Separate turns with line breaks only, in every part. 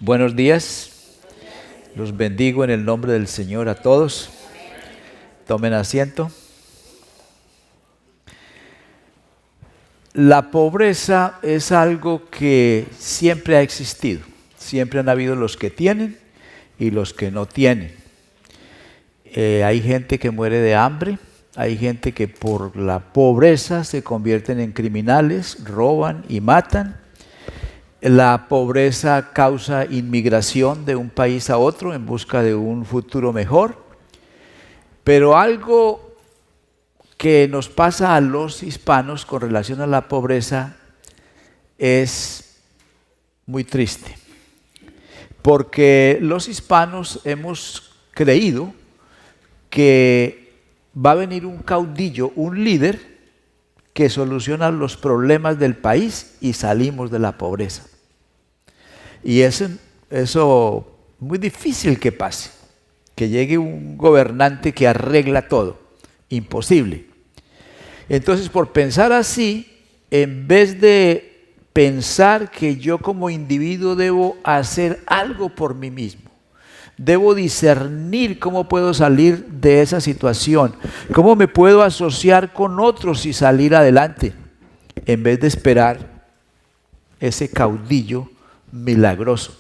Buenos días, los bendigo en el nombre del Señor a todos. Tomen asiento. La pobreza es algo que siempre ha existido. Siempre han habido los que tienen y los que no tienen. Hay gente que muere de hambre, hay gente que por la pobreza se convierten en criminales, roban y matan. La pobreza causa inmigración de un país a otro en busca de un futuro mejor. Pero algo que nos pasa a los hispanos con relación a la pobreza es muy triste. Porque los hispanos hemos creído que va a venir un caudillo, un líder, que soluciona los problemas del país y salimos de la pobreza. Y eso muy difícil que pase, que llegue un gobernante que arregla todo, imposible. Entonces, por pensar así, en vez de pensar que yo como individuo debo hacer algo por mí mismo, debo discernir cómo puedo salir de esa situación, cómo me puedo asociar con otros y salir adelante, en vez de esperar ese caudillo milagroso.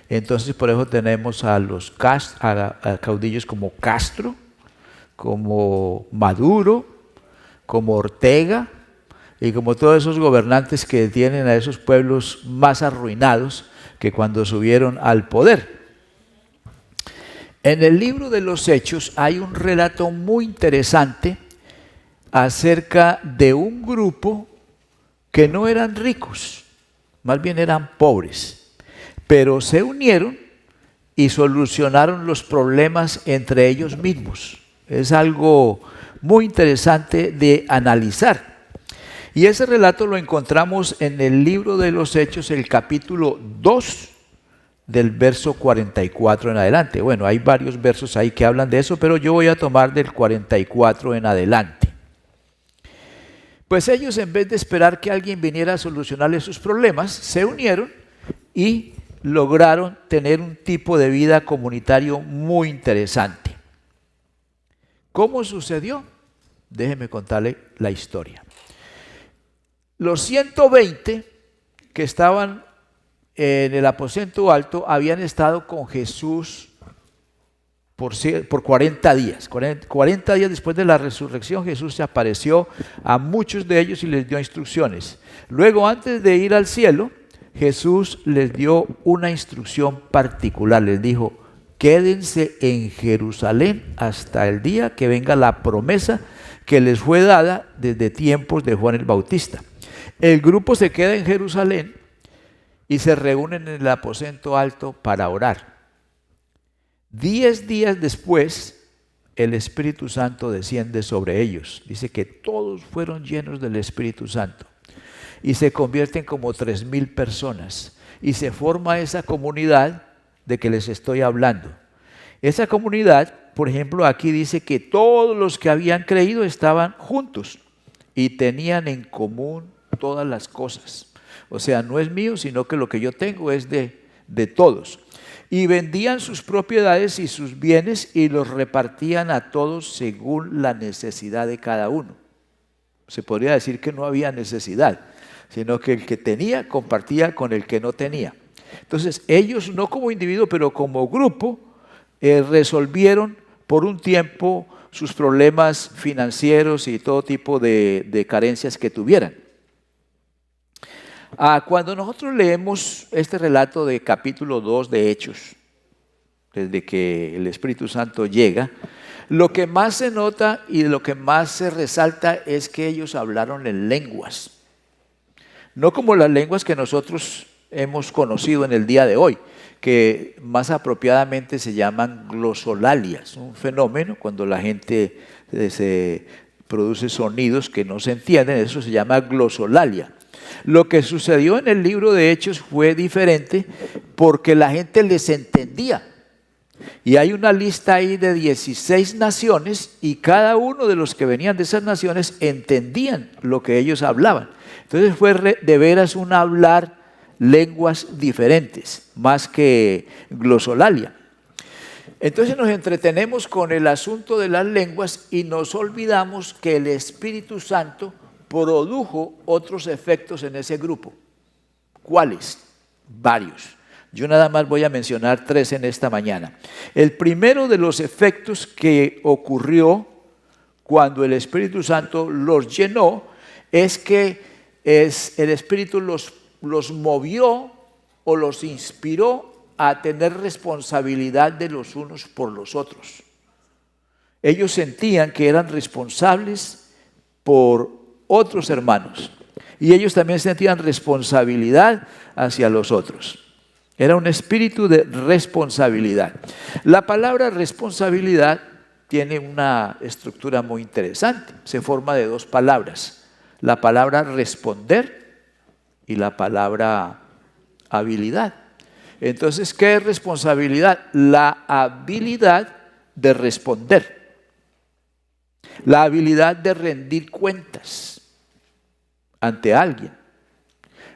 Entonces por eso tenemos a los a caudillos como Castro, como Maduro, como Ortega y como todos esos gobernantes que tienen a esos pueblos más arruinados que cuando subieron al poder. En el libro de los Hechos hay un relato muy interesante acerca de un grupo que no eran ricos, más bien eran pobres, pero se unieron y solucionaron los problemas entre ellos mismos. Es algo muy interesante de analizar. Y ese relato lo encontramos en el libro de los Hechos, el capítulo 2, del verso 44 en adelante. Bueno, hay varios versos ahí que hablan de eso, pero yo voy a tomar del 44 en adelante. Pues ellos, en vez de esperar que alguien viniera a solucionarles sus problemas, se unieron y lograron tener un tipo de vida comunitario muy interesante. ¿Cómo sucedió? Déjeme contarle la historia. Los 120 que estaban en el aposento alto habían estado con Jesús por 40 días. 40 días después de la resurrección, Jesús se apareció a muchos de ellos y les dio instrucciones. Luego, antes de ir al cielo, Jesús les dio una instrucción particular. Les dijo: quédense en Jerusalén hasta el día que venga la promesa que les fue dada desde tiempos de Juan el Bautista. El grupo se queda en Jerusalén y se reúnen en el aposento alto para orar. 10 días después, el Espíritu Santo desciende sobre ellos. Dice que todos fueron llenos del Espíritu Santo y se convierten como 3,000 personas. Y se forma esa comunidad de que les estoy hablando. Esa comunidad, por ejemplo, aquí dice que todos los que habían creído estaban juntos y tenían en común todas las cosas. O sea, no es mío, sino que lo que yo tengo es de todos. Y vendían sus propiedades y sus bienes y los repartían a todos según la necesidad de cada uno. Se podría decir que no había necesidad, sino que el que tenía compartía con el que no tenía. Entonces ellos, no como individuo, pero como grupo, resolvieron por un tiempo sus problemas financieros y todo tipo de carencias que tuvieran. Cuando nosotros leemos este relato de capítulo 2 de Hechos, desde que el Espíritu Santo llega, lo que más se nota y lo que más se resalta es que ellos hablaron en lenguas. No como las lenguas que nosotros hemos conocido en el día de hoy, que más apropiadamente se llaman glosolalias, un fenómeno cuando la gente se produce sonidos que no se entienden, eso se llama glosolalia. Lo que sucedió en el libro de Hechos fue diferente porque la gente les entendía. Y hay una lista ahí de 16 naciones y cada uno de los que venían de esas naciones entendían lo que ellos hablaban. Entonces fue de veras un hablar lenguas diferentes, más que glosolalia. Entonces nos entretenemos con el asunto de las lenguas y nos olvidamos que el Espíritu Santo produjo otros efectos en ese grupo. ¿Cuáles? Varios. Yo nada más voy a mencionar 3 en esta mañana. El primero de los efectos que ocurrió cuando el Espíritu Santo los llenó es que el Espíritu los movió o los inspiró a tener responsabilidad de los unos por los otros. Ellos sentían que eran responsables por otros hermanos y ellos también sentían responsabilidad hacia los otros. Era un espíritu de responsabilidad. La palabra responsabilidad tiene una estructura muy interesante. Se forma de 2 palabras. La palabra responder y la palabra habilidad. Entonces, ¿qué es responsabilidad? La habilidad de responder. La habilidad de rendir cuentas ante alguien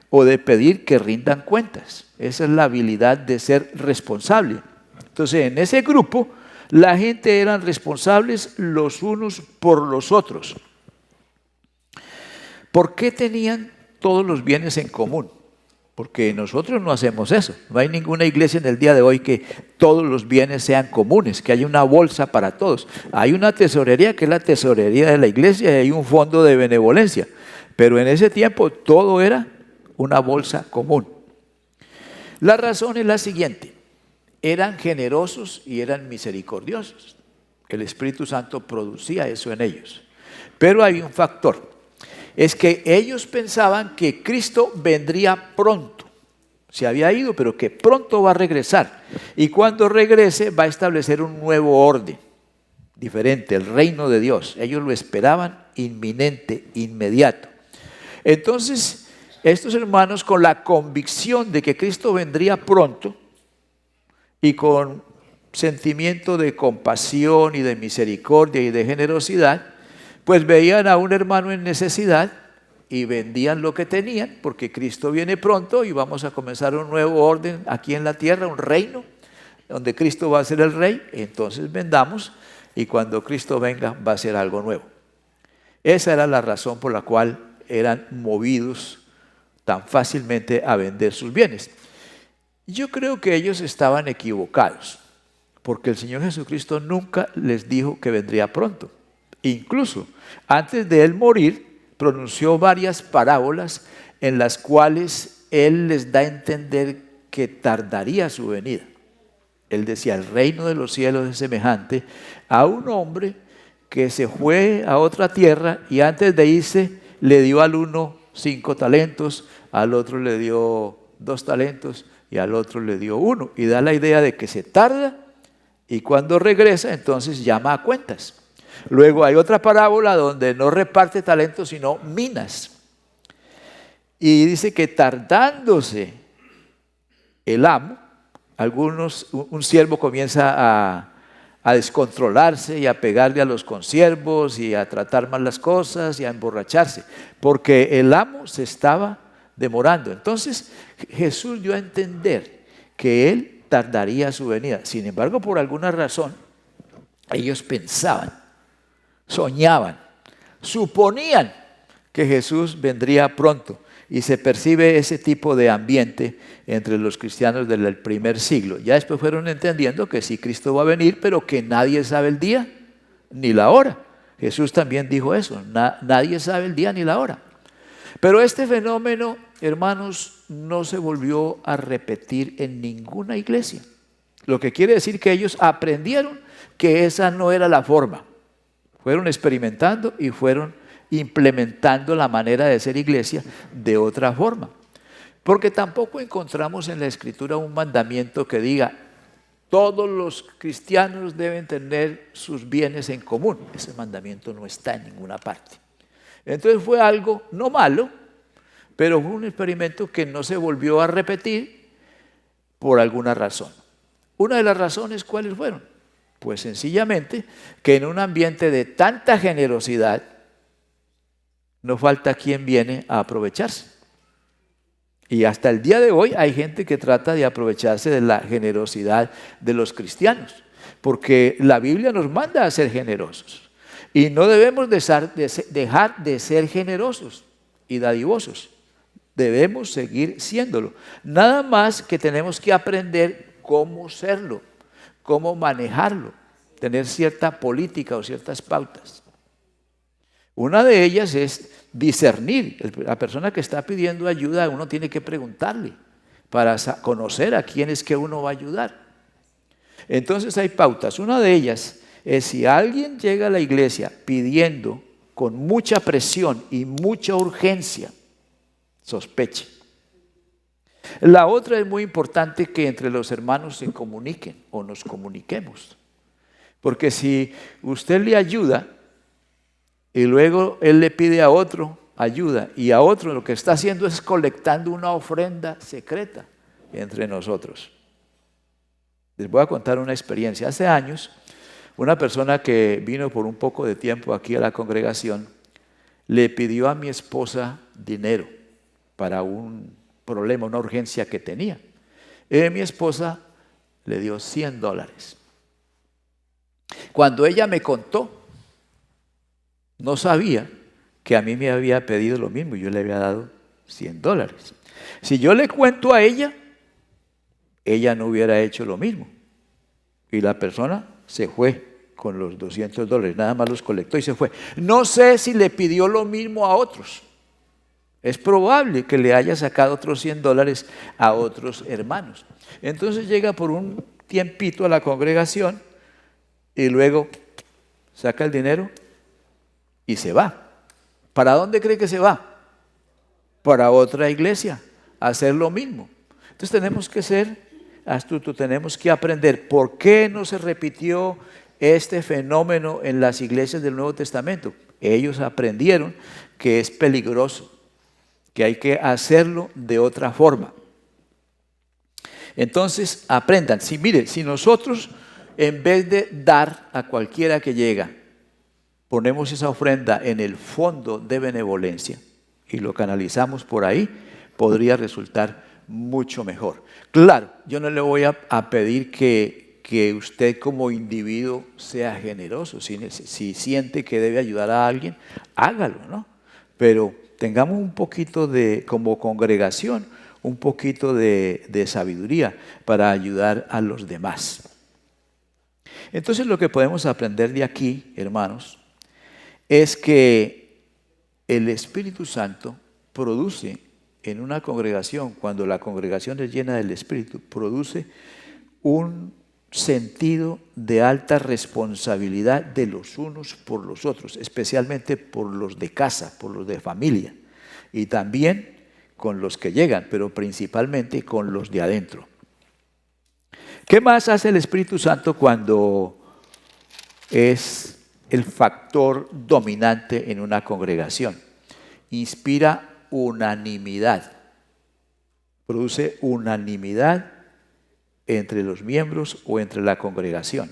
o de pedir que rindan cuentas. Esa es la habilidad de ser responsable. Entonces, en ese grupo, la gente eran responsables los unos por los otros. ¿Por qué tenían todos los bienes en común? Porque nosotros no hacemos eso. No hay ninguna iglesia en el día de hoy que todos los bienes sean comunes, que haya una bolsa para todos. Hay una tesorería que es la tesorería de la iglesia y hay un fondo de benevolencia. Pero en ese tiempo todo era una bolsa común. La razón es la siguiente. Eran generosos y eran misericordiosos. El Espíritu Santo producía eso en ellos. Pero hay un factor. Es que ellos pensaban que Cristo vendría pronto. Se había ido, pero que pronto va a regresar. Y cuando regrese va a establecer un nuevo orden, diferente, el reino de Dios. Ellos lo esperaban inminente, inmediato. Entonces, estos hermanos, con la convicción de que Cristo vendría pronto y con sentimiento de compasión y de misericordia y de generosidad, pues veían a un hermano en necesidad y vendían lo que tenían, porque Cristo viene pronto y vamos a comenzar un nuevo orden aquí en la tierra, un reino, donde Cristo va a ser el rey. Entonces vendamos y cuando Cristo venga va a ser algo nuevo. Esa era la razón por la cual eran movidos tan fácilmente a vender sus bienes. Yo creo que ellos estaban equivocados, porque el Señor Jesucristo nunca les dijo que vendría pronto. Incluso antes de Él morir, pronunció varias parábolas en las cuales Él les da a entender que tardaría su venida. Él decía, el reino de los cielos es semejante a un hombre que se fue a otra tierra y antes de irse le dio al uno 5 talentos, al otro le dio 2 talentos y al otro le dio 1. Y da la idea de que se tarda y cuando regresa entonces llama a cuentas. Luego hay otra parábola donde no reparte talentos sino minas. Y dice que tardándose el amo, un siervo comienza a descontrolarse y a pegarle a los consiervos y a tratar mal las cosas y a emborracharse, porque el amo se estaba demorando. Entonces Jesús dio a entender que Él tardaría su venida. Sin embargo, por alguna razón, ellos pensaban, soñaban, suponían que Jesús vendría pronto. Y se percibe ese tipo de ambiente entre los cristianos del primer siglo. Ya después fueron entendiendo que sí, Cristo va a venir, pero que nadie sabe el día ni la hora. Jesús también dijo eso, nadie sabe el día ni la hora. Pero este fenómeno, hermanos, no se volvió a repetir en ninguna iglesia. Lo que quiere decir que ellos aprendieron que esa no era la forma. Fueron experimentando y fueron implementando la manera de ser iglesia de otra forma. Porque tampoco encontramos en la Escritura un mandamiento que diga todos los cristianos deben tener sus bienes en común. Ese mandamiento no está en ninguna parte. Entonces fue algo no malo, pero fue un experimento que no se volvió a repetir por alguna razón. Una de las razones, ¿cuáles fueron? Pues sencillamente que en un ambiente de tanta generosidad no falta quien viene a aprovecharse. Y hasta el día de hoy hay gente que trata de aprovecharse de la generosidad de los cristianos, porque la Biblia nos manda a ser generosos. Y no debemos dejar de ser generosos y dadivosos. Debemos seguir siéndolo. Nada más que tenemos que aprender cómo serlo, cómo manejarlo, tener cierta política o ciertas pautas. Una de ellas es discernir. La persona que está pidiendo ayuda, uno tiene que preguntarle para conocer a quién es que uno va a ayudar. Entonces hay pautas. Una de ellas es si alguien llega a la iglesia pidiendo con mucha presión y mucha urgencia, sospeche. La otra es muy importante, que entre los hermanos se comuniquen o nos comuniquemos. Porque si usted le ayuda y luego él le pide a otro ayuda y a otro, lo que está haciendo es colectando una ofrenda secreta entre nosotros. Les voy a contar una experiencia. Hace años, una persona que vino por un poco de tiempo aquí a la congregación le pidió a mi esposa dinero para un problema, una urgencia que tenía. Mi esposa le dio $100. Cuando ella me contó, no sabía que a mí me había pedido lo mismo y yo le había dado $100. Si yo le cuento a ella, ella no hubiera hecho lo mismo. Y la persona se fue con los $200, nada más los colectó y se fue. No sé si le pidió lo mismo a otros. Es probable que le haya sacado otros $100 a otros hermanos. Entonces llega por un tiempito a la congregación y luego saca el dinero y se va. ¿Para dónde cree que se va? Para otra iglesia, a hacer lo mismo. Entonces tenemos que ser astutos, tenemos que aprender por qué no se repitió este fenómeno en las iglesias del Nuevo Testamento. Ellos aprendieron que es peligroso, que hay que hacerlo de otra forma. Entonces aprendan. Si nosotros en vez de dar a cualquiera que llega, ponemos esa ofrenda en el fondo de benevolencia y lo canalizamos por ahí, podría resultar mucho mejor. Claro, yo no le voy a pedir que usted como individuo sea generoso. Si siente que debe ayudar a alguien, hágalo, ¿no? Pero tengamos un poquito de, como congregación, un poquito de sabiduría para ayudar a los demás. Entonces lo que podemos aprender de aquí, hermanos, es que el Espíritu Santo produce en una congregación, cuando la congregación es llena del Espíritu, produce un sentido de alta responsabilidad de los unos por los otros, especialmente por los de casa, por los de familia, y también con los que llegan, pero principalmente con los de adentro. ¿Qué más hace el Espíritu Santo cuando es el factor dominante en una congregación? Inspira unanimidad, produce unanimidad entre los miembros o entre la congregación.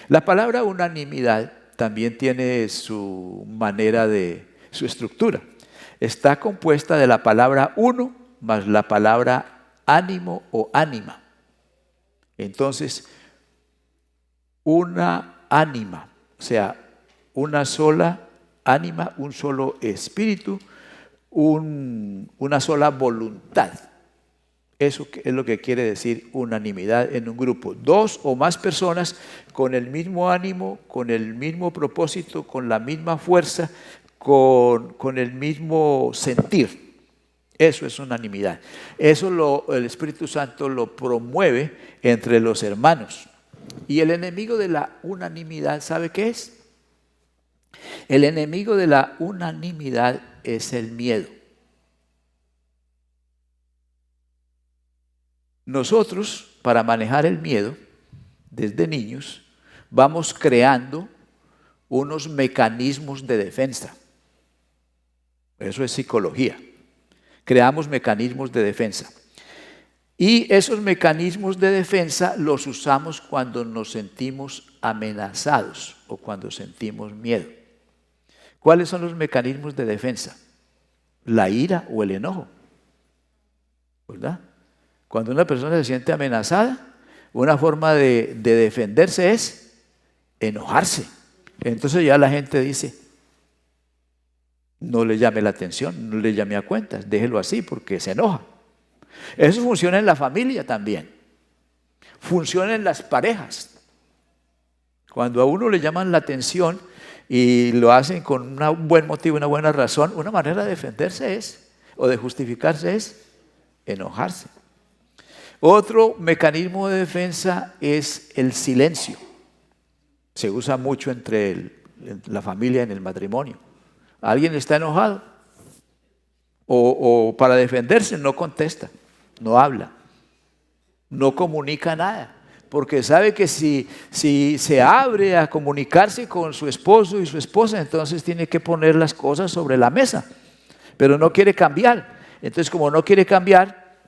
La palabra unanimidad también tiene su manera su estructura. Está compuesta de la palabra uno más la palabra ánimo o ánima. Entonces, una ánima, o sea, una sola ánima, un solo espíritu, una sola voluntad. Eso es lo que quiere decir unanimidad en un grupo. Dos o más personas con el mismo ánimo, con el mismo propósito, con la misma fuerza, con el mismo sentir. Eso es unanimidad. Eso el Espíritu Santo lo promueve entre los hermanos. Y el enemigo de la unanimidad, ¿sabe qué es? El enemigo de la unanimidad es el miedo. Nosotros, para manejar el miedo, desde niños, vamos creando unos mecanismos de defensa. Eso es psicología. Creamos mecanismos de defensa. Y esos mecanismos de defensa los usamos cuando nos sentimos amenazados o cuando sentimos miedo. ¿Cuáles son los mecanismos de defensa? La ira o el enojo. ¿verdad? Cuando una persona se siente amenazada, una forma de defenderse es enojarse. Entonces ya la gente dice, no le llame la atención, no le llame a cuentas, déjelo así porque se enoja. Eso funciona en la familia también. Funciona en las parejas. Cuando a uno le llaman la atención y lo hacen con un buen motivo, una buena razón, una manera de defenderse es, o de justificarse es, enojarse. Otro mecanismo de defensa es el silencio. Se usa mucho entre la familia en el matrimonio. Alguien está enojado o para defenderse no contesta, no habla, no comunica nada, porque sabe que si se abre a comunicarse con su esposo y su esposa, entonces tiene que poner las cosas sobre la mesa, pero no quiere cambiar. Entonces, como no quiere cambiar,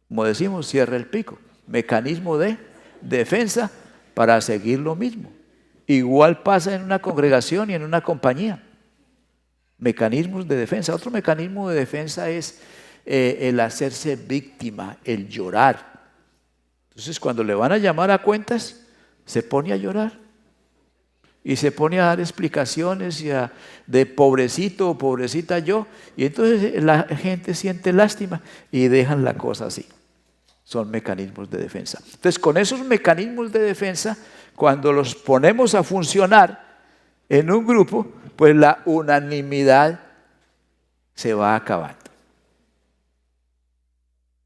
como decimos, cierra el pico. Mecanismo de defensa para seguir lo mismo. Igual pasa en una congregación y en una compañía. Mecanismos de defensa. Otro mecanismo de defensa es el hacerse víctima, el llorar. Entonces, cuando le van a llamar a cuentas, se pone a llorar y se pone a dar explicaciones de pobrecito o pobrecita yo, y entonces la gente siente lástima y dejan la cosa así. Son mecanismos de defensa. Entonces, con esos mecanismos de defensa, cuando los ponemos a funcionar en un grupo, pues la unanimidad se va acabando.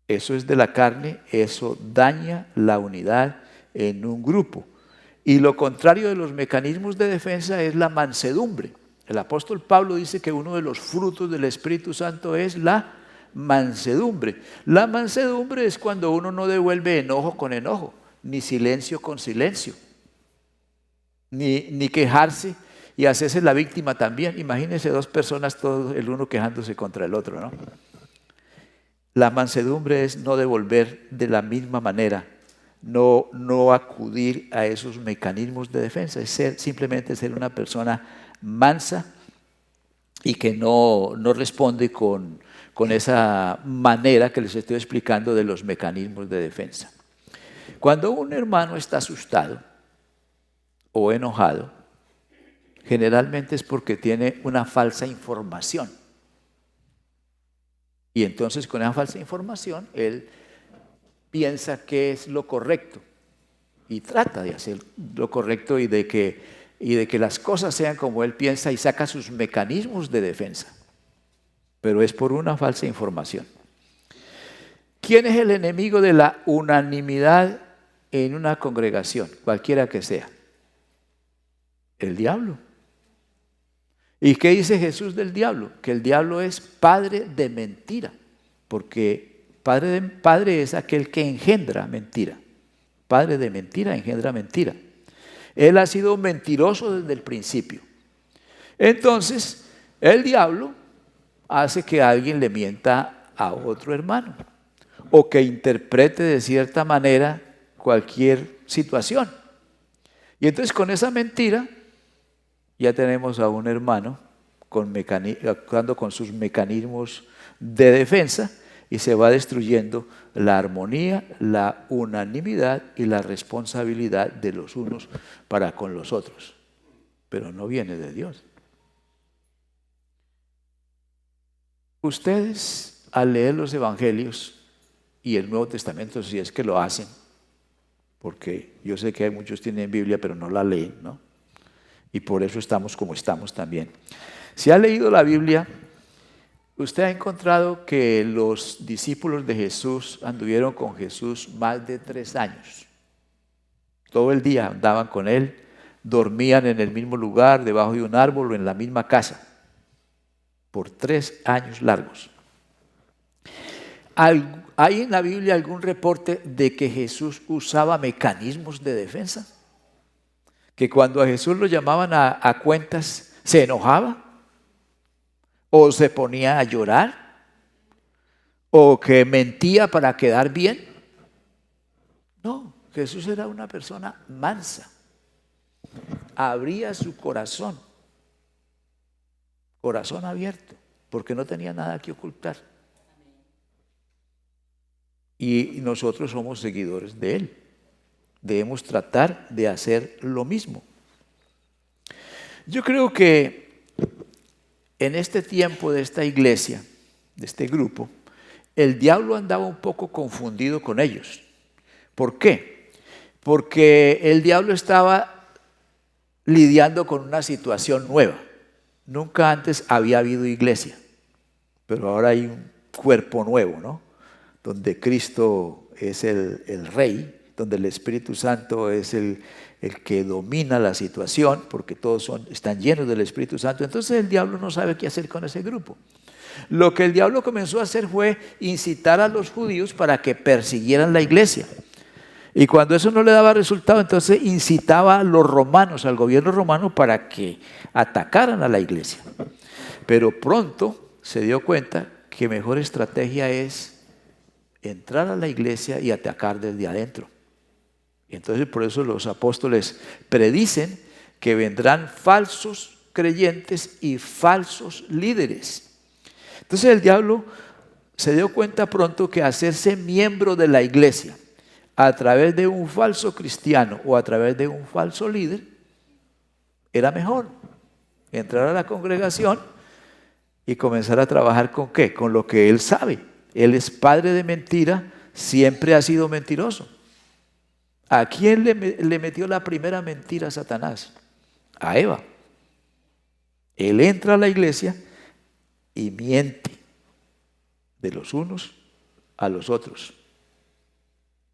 Eso es de la carne, eso daña la unidad en un grupo. Y lo contrario de los mecanismos de defensa es la mansedumbre. El apóstol Pablo dice que uno de los frutos del Espíritu Santo es la mansedumbre. La mansedumbre es cuando uno no devuelve enojo con enojo, ni silencio con silencio, ni quejarse y hacerse la víctima también. Imagínense dos personas, todos, el uno quejándose contra el otro, ¿no? La mansedumbre es no devolver de la misma manera, no acudir a esos mecanismos de defensa, es simplemente ser una persona mansa y que no responde con esa manera que les estoy explicando de los mecanismos de defensa. Cuando un hermano está asustado o enojado, generalmente es porque tiene una falsa información. Y entonces con esa falsa información, él piensa que es lo correcto y trata de hacer lo correcto y de que las cosas sean como él piensa y saca sus mecanismos de defensa. Pero es por una falsa información. ¿Quién es el enemigo de la unanimidad en una congregación, cualquiera que sea? El diablo. ¿Y qué dice Jesús del diablo? Que el diablo es padre de mentira, porque padre es aquel que engendra mentira. Padre de mentira engendra mentira. Él ha sido mentiroso desde el principio. Entonces, el diablo hace que alguien le mienta a otro hermano o que interprete de cierta manera cualquier situación. Y entonces con esa mentira ya tenemos a un hermano actuando con sus mecanismos de defensa y se va destruyendo la armonía, la unanimidad y la responsabilidad de los unos para con los otros. Pero no viene de Dios. Ustedes, al leer los evangelios y el Nuevo Testamento, si es que lo hacen, porque yo sé que hay muchos que tienen Biblia pero no la leen, ¿no? Y por eso estamos como estamos también. Si ha leído la Biblia, usted ha encontrado que los discípulos de Jesús anduvieron con Jesús más de 3 años. Todo el día andaban con él, dormían en el mismo lugar, debajo de un árbol o en la misma casa, por 3 años largos. ¿Hay en la Biblia algún reporte de que Jesús usaba mecanismos de defensa? Que cuando a Jesús lo llamaban a cuentas, ¿se enojaba? ¿O se ponía a llorar? ¿O que mentía para quedar bien? No, Jesús era una persona mansa. Abría su corazón abierto, porque no tenía nada que ocultar. y nosotros somos seguidores de Él. Debemos tratar de hacer lo mismo. Yo creo que en este tiempo de esta iglesia, de este grupo, el diablo andaba un poco confundido con ellos. ¿Por qué? Porque el diablo estaba lidiando con una situación nueva. Nunca antes había habido iglesia, pero ahora hay un cuerpo nuevo, ¿no? Donde Cristo es el Rey, donde el Espíritu Santo es el que domina la situación, porque todos están llenos del Espíritu Santo. Entonces el diablo no sabe qué hacer con ese grupo. Lo que el diablo comenzó a hacer fue incitar a los judíos para que persiguieran la iglesia. Y cuando eso no le daba resultado, entonces incitaba a los romanos, al gobierno romano, para que atacaran a la iglesia. Pero pronto se dio cuenta que mejor estrategia es entrar a la iglesia y atacar desde adentro. Y entonces por eso los apóstoles predicen que vendrán falsos creyentes y falsos líderes. Entonces el diablo se dio cuenta pronto que hacerse miembro de la iglesia a través de un falso cristiano o a través de un falso líder era mejor. Entrar a la congregación y comenzar a trabajar ¿con qué? Con lo que él sabe. Él es padre de mentira, siempre ha sido mentiroso. ¿A quién le metió la primera mentira a Satanás? A Eva. Él entra a la iglesia y miente de los unos a los otros.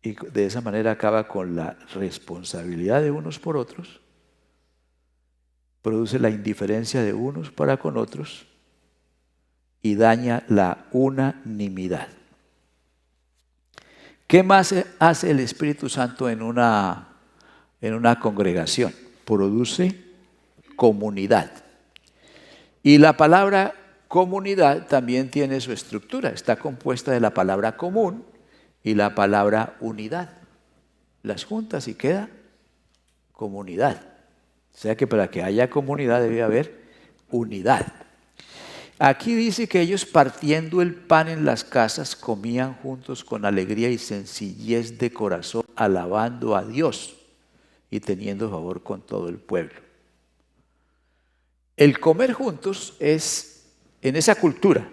Y de esa manera acaba con la responsabilidad de unos por otros, produce la indiferencia de unos para con otros y daña la unanimidad. ¿Qué más hace el Espíritu Santo en una congregación? Produce comunidad. Y la palabra comunidad también tiene su estructura. Está compuesta de la palabra común y la palabra unidad. Las juntas y queda comunidad. O sea que para que haya comunidad debe haber unidad. Aquí dice que ellos partiendo el pan en las casas comían juntos con alegría y sencillez de corazón, alabando a Dios y teniendo favor con todo el pueblo. El comer juntos es, en esa cultura,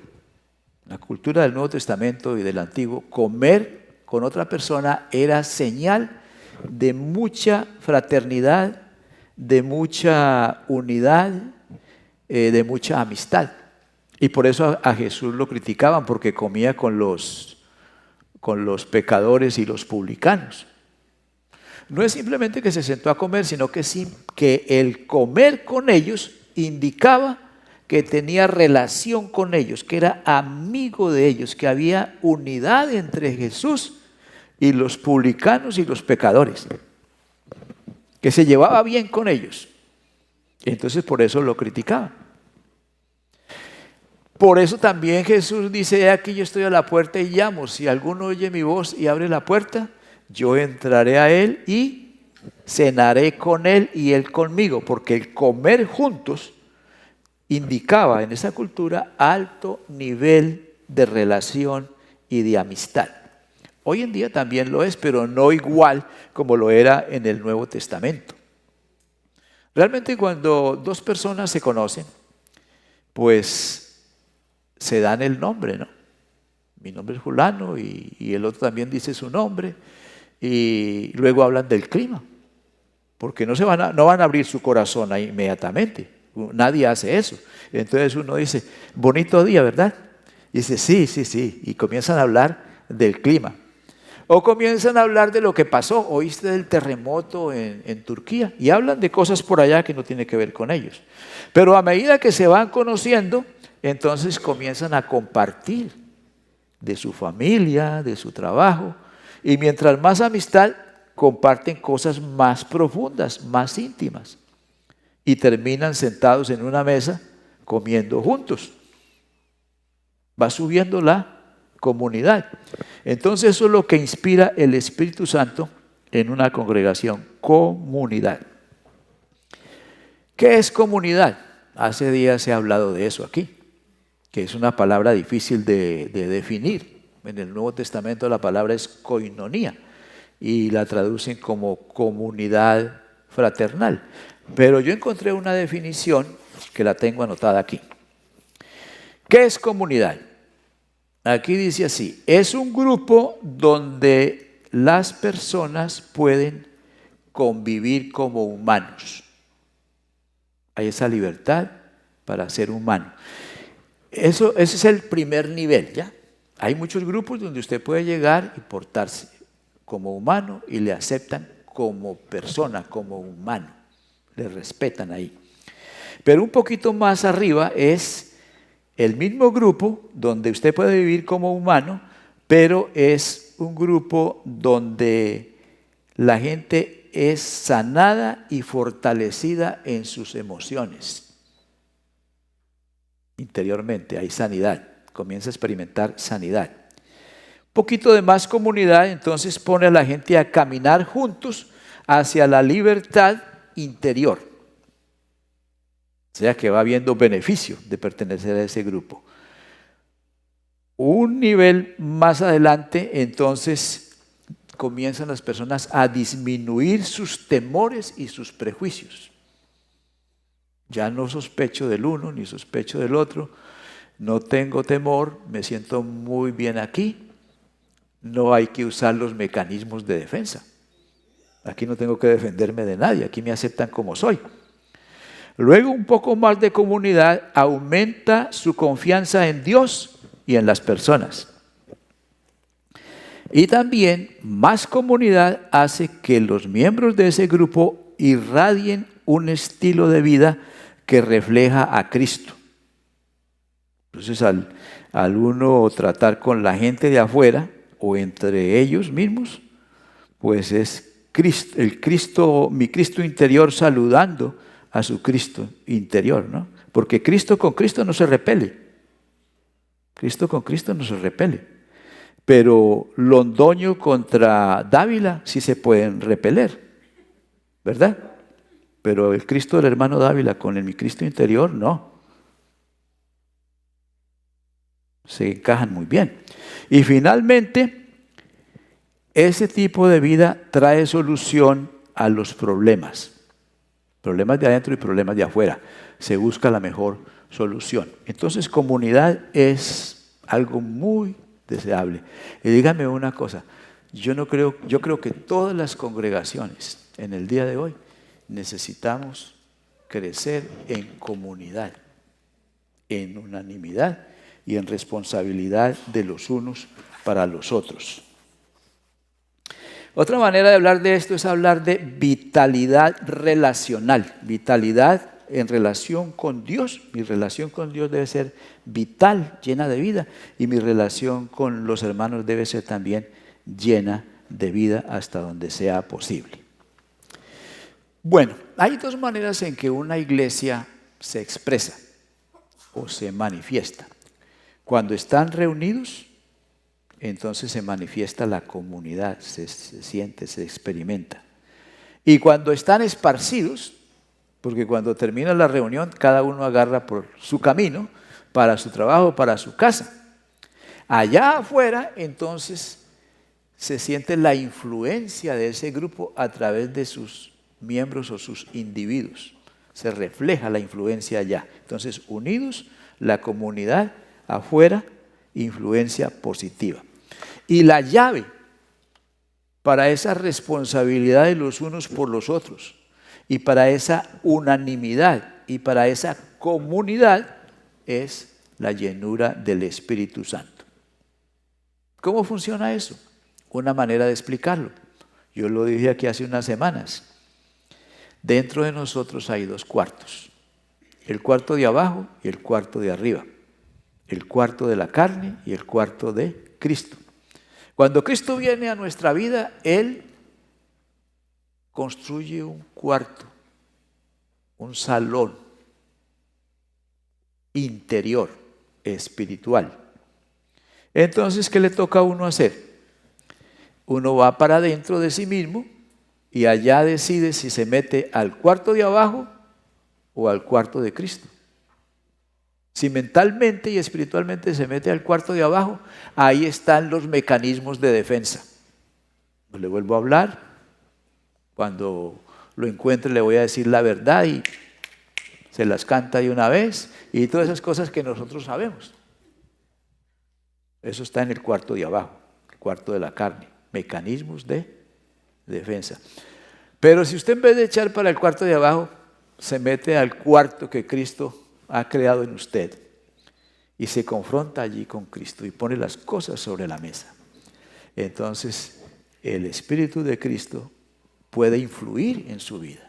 la cultura del Nuevo Testamento y del Antiguo, comer con otra persona era señal de mucha fraternidad, de mucha unidad, de mucha amistad. Y por eso a Jesús lo criticaban, porque comía con los pecadores y los publicanos. No es simplemente que se sentó a comer, sino que el comer con ellos indicaba que tenía relación con ellos, que era amigo de ellos, que había unidad entre Jesús y los publicanos y los pecadores, que se llevaba bien con ellos. Entonces por eso lo criticaban. Por eso también Jesús dice: aquí yo estoy a la puerta y llamo. Si alguno oye mi voz y abre la puerta, yo entraré a él y cenaré con él y él conmigo. Porque el comer juntos indicaba en esa cultura alto nivel de relación y de amistad. Hoy en día también lo es, pero no igual como lo era en el Nuevo Testamento. Realmente cuando dos personas se conocen, pues se dan el nombre, ¿no? Mi nombre es fulano y el otro también dice su nombre, y luego hablan del clima, porque no van a abrir su corazón ahí inmediatamente. Nadie hace eso. Entonces uno dice: bonito día, ¿verdad? Y dice: sí, y comienzan a hablar del clima. O comienzan a hablar de lo que pasó. ¿Oíste del terremoto en Turquía? Y hablan de cosas por allá que no tienen que ver con ellos. Pero a medida que se van conociendo, entonces comienzan a compartir de su familia, de su trabajo. Y mientras más amistad, comparten cosas más profundas, más íntimas. Y terminan sentados en una mesa comiendo juntos. Va subiendo la comunidad. Entonces eso es lo que inspira el Espíritu Santo en una congregación: comunidad. ¿Qué es comunidad? Hace días he hablado de eso aquí, que es una palabra difícil de definir, En el Nuevo Testamento la palabra es koinonía y la traducen como comunidad fraternal. Pero yo encontré una definición que la tengo anotada aquí. ¿Qué es comunidad? Aquí dice así: es un grupo donde las personas pueden convivir como humanos. Hay esa libertad para ser humano. Ese es el primer nivel, ¿ya? Hay muchos grupos donde usted puede llegar y portarse como humano y le aceptan como persona, como humano. Le respetan ahí. Pero un poquito más arriba es el mismo grupo donde usted puede vivir como humano, pero es un grupo donde la gente es sanada y fortalecida en sus emociones. Interiormente hay sanidad, comienza a experimentar sanidad. Un poquito de más comunidad, entonces pone a la gente a caminar juntos hacia la libertad interior. O sea que va habiendo beneficio de pertenecer a ese grupo. Un nivel más adelante, entonces, comienzan las personas a disminuir sus temores y sus prejuicios. Ya no sospecho del uno ni sospecho del otro, no tengo temor, me siento muy bien aquí, no hay que usar los mecanismos de defensa. Aquí no tengo que defenderme de nadie, aquí me aceptan como soy. Luego, un poco más de comunidad aumenta su confianza en Dios y en las personas. Y también más comunidad hace que los miembros de ese grupo irradien un estilo de vida que refleja a Cristo. Entonces, al uno tratar con la gente de afuera o entre ellos mismos, pues es Cristo, mi Cristo interior saludando a su Cristo interior, ¿no? Porque Cristo con Cristo no se repele. Cristo con Cristo no se repele. Pero Londoño contra Dávila sí se pueden repeler, ¿verdad? Pero el Cristo del hermano Dávila con mi Cristo interior, no. Se encajan muy bien. Y finalmente, ese tipo de vida trae solución a los problemas. Problemas de adentro y problemas de afuera. Se busca la mejor solución. Entonces, comunidad es algo muy deseable. Y dígame una cosa, yo creo que todas las congregaciones en el día de hoy necesitamos crecer en comunidad, en unanimidad y en responsabilidad de los unos para los otros. Otra manera de hablar de esto es hablar de vitalidad relacional, vitalidad en relación con Dios. Mi relación con Dios debe ser vital, llena de vida, y mi relación con los hermanos debe ser también llena de vida hasta donde sea posible. Bueno, hay dos maneras en que una iglesia se expresa o se manifiesta. Cuando están reunidos, entonces se manifiesta la comunidad, se siente, se experimenta. Y cuando están esparcidos, porque cuando termina la reunión, cada uno agarra por su camino, para su trabajo, para su casa. Allá afuera, entonces, se siente la influencia de ese grupo a través de sus miembros o sus individuos. Se refleja la influencia allá. Entonces, unidos, la comunidad, afuera, influencia positiva. Y la llave para esa responsabilidad de los unos por los otros y para esa unanimidad y para esa comunidad es la llenura del Espíritu Santo. ¿Cómo funciona eso? Una manera de explicarlo. Yo lo dije aquí hace unas semanas. Dentro de nosotros hay dos cuartos. El cuarto de abajo y el cuarto de arriba. El cuarto de la carne y el cuarto de Cristo. Cuando Cristo viene a nuestra vida, Él construye un cuarto, un salón interior, espiritual. Entonces, ¿qué le toca a uno hacer? Uno va para adentro de sí mismo y allá decide si se mete al cuarto de abajo o al cuarto de Cristo. Si mentalmente y espiritualmente se mete al cuarto de abajo, ahí están los mecanismos de defensa. No le vuelvo a hablar. Cuando lo encuentre le voy a decir la verdad y se las canta de una vez y todas esas cosas que nosotros sabemos. Eso está en el cuarto de abajo, el cuarto de la carne, mecanismos de defensa. Pero si usted en vez de echar para el cuarto de abajo, se mete al cuarto que Cristo ha creado en usted y se confronta allí con Cristo y pone las cosas sobre la mesa, entonces el Espíritu de Cristo puede influir en su vida.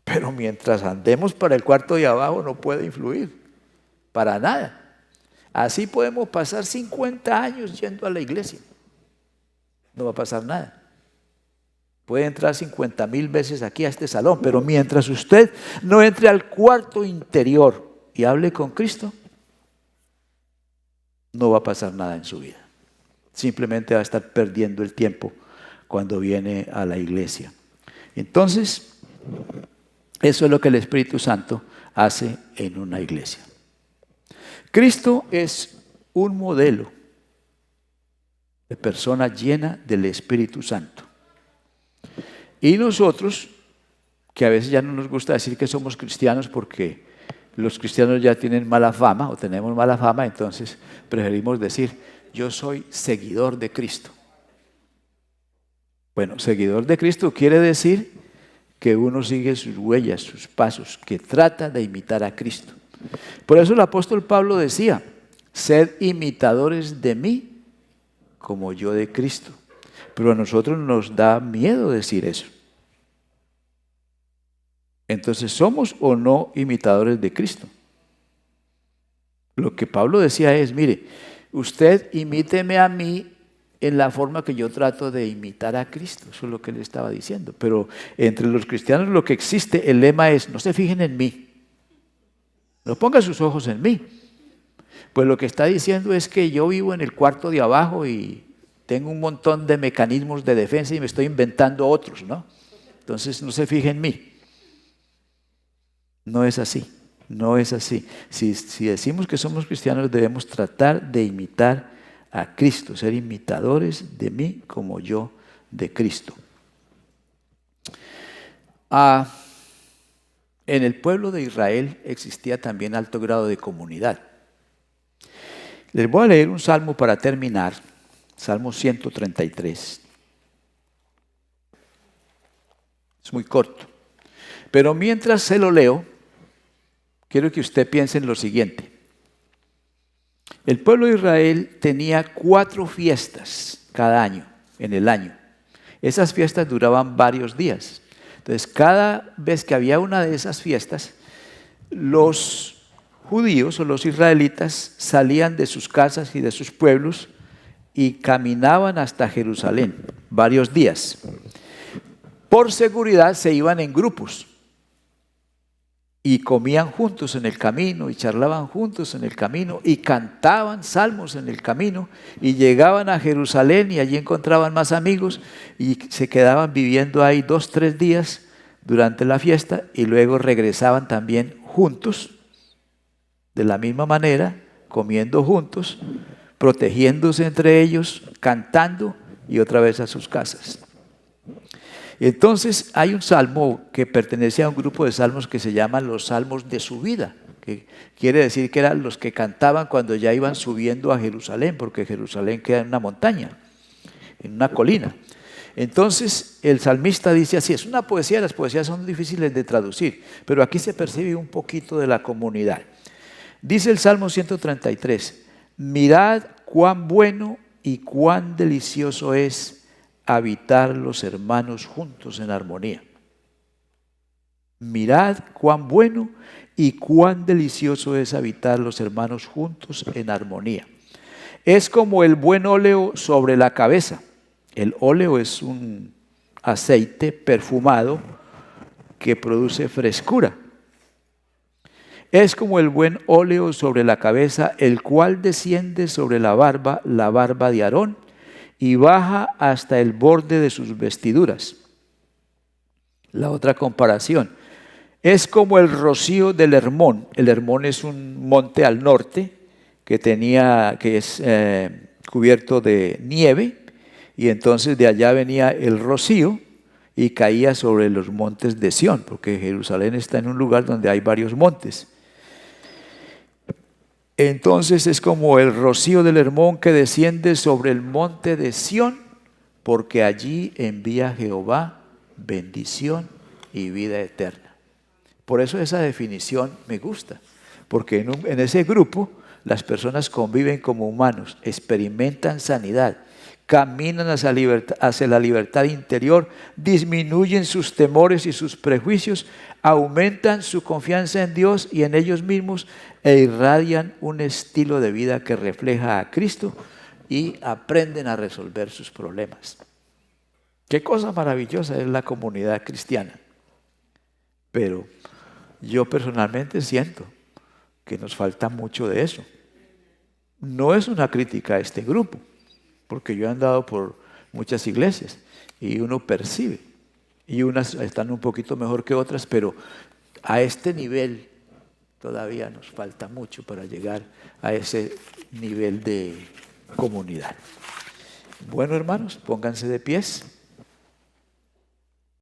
Pero mientras andemos para el cuarto de abajo no puede influir, para nada. Así podemos pasar 50 años yendo a la iglesia, no va a pasar nada. Puede entrar 50,000 veces aquí a este salón, pero mientras usted no entre al cuarto interior y hable con Cristo, no va a pasar nada en su vida. Simplemente va a estar perdiendo el tiempo cuando viene a la iglesia. Entonces, eso es lo que el Espíritu Santo hace en una iglesia. Cristo es un modelo de persona llena del Espíritu Santo. Y nosotros, que a veces ya no nos gusta decir que somos cristianos porque los cristianos ya tienen mala fama o tenemos mala fama, entonces preferimos decir, yo soy seguidor de Cristo. Bueno, seguidor de Cristo quiere decir que uno sigue sus huellas, sus pasos, que trata de imitar a Cristo. Por eso el apóstol Pablo decía, sed imitadores de mí como yo de Cristo. Pero a nosotros nos da miedo decir eso. Entonces, ¿somos o no imitadores de Cristo? Lo que Pablo decía es, mire, usted imíteme a mí en la forma que yo trato de imitar a Cristo. Eso es lo que él estaba diciendo. Pero entre los cristianos lo que existe, el lema es, no se fijen en mí. No pongan sus ojos en mí. Pues lo que está diciendo es que yo vivo en el cuarto de abajo y tengo un montón de mecanismos de defensa y me estoy inventando otros, ¿no? Entonces no se fije en mí. No es así, no es así. Si decimos que somos cristianos debemos tratar de imitar a Cristo, ser imitadores de mí como yo de Cristo. En el pueblo de Israel existía también alto grado de comunidad. Les voy a leer un salmo para terminar. Salmo 133. Es muy corto. Pero mientras se lo leo, quiero que usted piense en lo siguiente. El pueblo de Israel tenía 4 fiestas cada año, en el año. Esas fiestas duraban varios días. Entonces, cada vez que había una de esas fiestas, los judíos o los israelitas salían de sus casas y de sus pueblos y caminaban hasta Jerusalén varios días. Por seguridad se iban en grupos y comían juntos en el camino y charlaban juntos en el camino y cantaban salmos en el camino y llegaban a Jerusalén y allí encontraban más amigos y se quedaban viviendo ahí 2, 3 días durante la fiesta y luego regresaban también juntos, de la misma manera, comiendo juntos, protegiéndose entre ellos, cantando y otra vez a sus casas. Entonces hay un salmo que pertenece a un grupo de salmos que se llaman los salmos de subida, que quiere decir que eran los que cantaban cuando ya iban subiendo a Jerusalén, porque Jerusalén queda en una montaña, en una colina. Entonces el salmista dice así, es una poesía, las poesías son difíciles de traducir, pero aquí se percibe un poquito de la comunidad. Dice el Salmo 133, mirad cuán bueno y cuán delicioso es habitar los hermanos juntos en armonía. Mirad cuán bueno y cuán delicioso es habitar los hermanos juntos en armonía. Es como el buen óleo sobre la cabeza. El óleo es un aceite perfumado que produce frescura. Es como el buen óleo sobre la cabeza, el cual desciende sobre la barba de Aarón, y baja hasta el borde de sus vestiduras. La otra comparación, Es como el rocío del Hermón. El Hermón es un monte al norte que es cubierto de nieve, y entonces de allá venía el rocío y caía sobre los montes de Sión, porque Jerusalén está en un lugar donde hay varios montes. Entonces es como el rocío del Hermón que desciende sobre el monte de Sión, porque allí envía Jehová bendición y vida eterna. Por eso esa definición me gusta, porque en ese grupo las personas conviven como humanos, experimentan sanidad, caminan hacia la libertad interior, disminuyen sus temores y sus prejuicios, aumentan su confianza en Dios y en ellos mismos e irradian un estilo de vida que refleja a Cristo y aprenden a resolver sus problemas. Qué cosa maravillosa es la comunidad cristiana. Pero yo personalmente siento que nos falta mucho de eso. No es una crítica a este grupo, porque yo he andado por muchas iglesias y uno percibe, y unas están un poquito mejor que otras, pero a este nivel todavía nos falta mucho para llegar a ese nivel de comunidad. Bueno, hermanos, pónganse de pies.